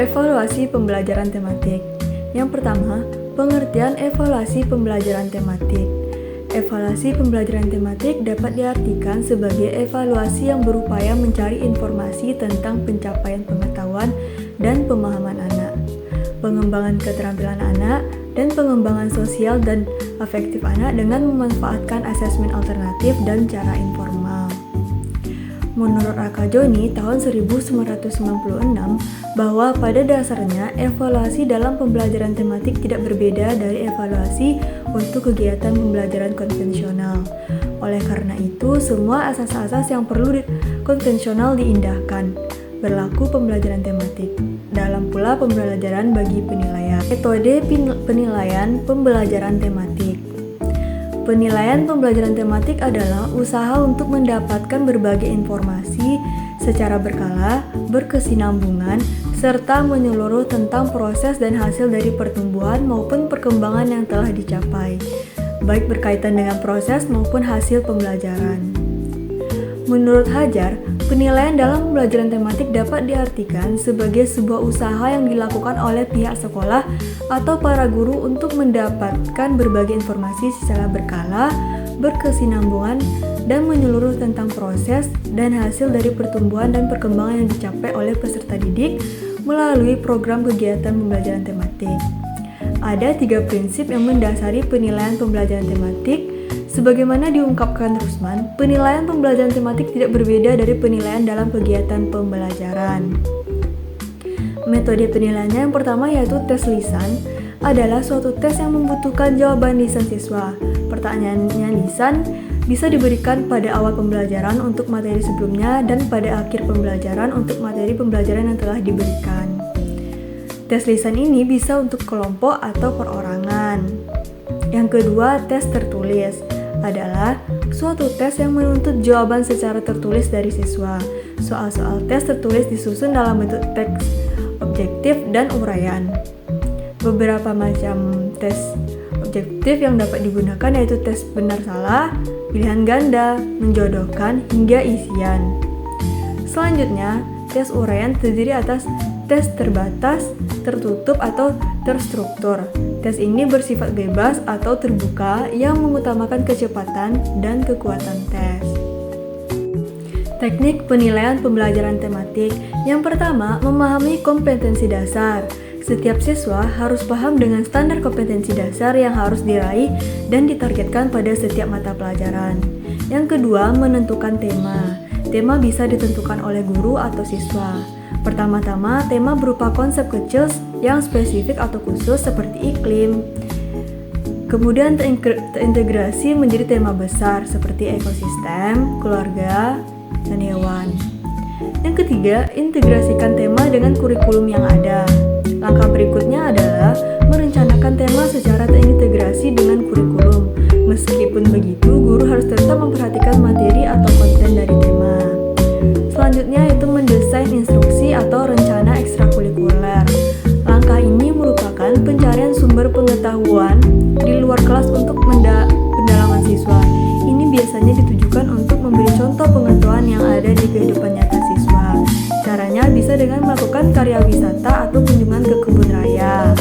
Evaluasi pembelajaran tematik. Yang pertama, pengertian evaluasi pembelajaran tematik. Evaluasi pembelajaran tematik dapat diartikan sebagai evaluasi yang berupaya mencari informasi tentang pencapaian pengetahuan dan pemahaman anak, pengembangan keterampilan anak, dan pengembangan sosial dan afektif anak dengan memanfaatkan asesmen alternatif dan cara informal. Menurut Rakajoni tahun 1996 bahwa pada dasarnya evaluasi dalam pembelajaran tematik tidak berbeda dari evaluasi untuk kegiatan pembelajaran konvensional. Oleh karena itu, semua asas-asas yang perlu konvensional diindahkan. Berlaku pembelajaran tematik. Dalam pula pembelajaran bagi penilaian. Metode penilaian pembelajaran tematik. Penilaian pembelajaran tematik adalah usaha untuk mendapatkan berbagai informasi secara berkala, berkesinambungan, serta menyeluruh tentang proses dan hasil dari pertumbuhan maupun perkembangan yang telah dicapai, baik berkaitan dengan proses maupun hasil pembelajaran. Menurut Hajar, penilaian dalam pembelajaran tematik dapat diartikan sebagai sebuah usaha yang dilakukan oleh pihak sekolah atau para guru untuk mendapatkan berbagai informasi secara berkala, berkesinambungan, dan menyeluruh tentang proses dan hasil dari pertumbuhan dan perkembangan yang dicapai oleh peserta didik melalui program kegiatan pembelajaran tematik. Ada 3 prinsip yang mendasari penilaian pembelajaran tematik. Sebagaimana diungkapkan Rusman, penilaian pembelajaran tematik tidak berbeda dari penilaian dalam kegiatan pembelajaran. Metode penilaiannya yang pertama yaitu tes lisan adalah suatu tes yang membutuhkan jawaban lisan siswa. Pertanyaannya lisan bisa diberikan pada awal pembelajaran untuk materi sebelumnya dan pada akhir pembelajaran untuk materi pembelajaran yang telah diberikan. Tes lisan ini bisa untuk kelompok atau perorangan. Yang kedua, tes tertulis adalah suatu tes yang menuntut jawaban secara tertulis dari siswa. Soal-soal tes tertulis disusun dalam bentuk teks objektif dan uraian. Beberapa macam tes objektif yang dapat digunakan yaitu tes benar salah, pilihan ganda, menjodohkan, hingga isian. Selanjutnya, tes uraian terdiri atas tes terbatas, tertutup, atau terstruktur. Tes ini bersifat bebas atau terbuka yang mengutamakan kecepatan dan kekuatan tes. Teknik penilaian pembelajaran tematik. Yang pertama, memahami kompetensi dasar. Setiap siswa harus paham dengan standar kompetensi dasar yang harus diraih dan ditargetkan pada setiap mata pelajaran. Yang kedua, menentukan tema. Tema bisa ditentukan oleh guru atau siswa. Pertama-tama, tema berupa konsep kecil yang spesifik atau khusus seperti iklim. Kemudian terintegrasi menjadi tema besar seperti ekosistem, keluarga, dan hewan. Yang ketiga, integrasikan tema dengan kurikulum yang ada. Langkah berikutnya adalah merencanakan tema secara terintegrasi dengan kurikulum. Meskipun begitu, guru harus tetap memperhatikan materi atau konten dari tema. Selanjutnya yaitu mendesain instruksi atau rencana ekstrakurikuler. Langkah ini merupakan pencarian sumber pengetahuan di luar kelas untuk pendalaman siswa. Ini biasanya ditujukan untuk memberi contoh pengetahuan yang ada di kehidupan nyata siswa. Caranya bisa dengan melakukan karya wisata atau kunjungan ke kebun raya.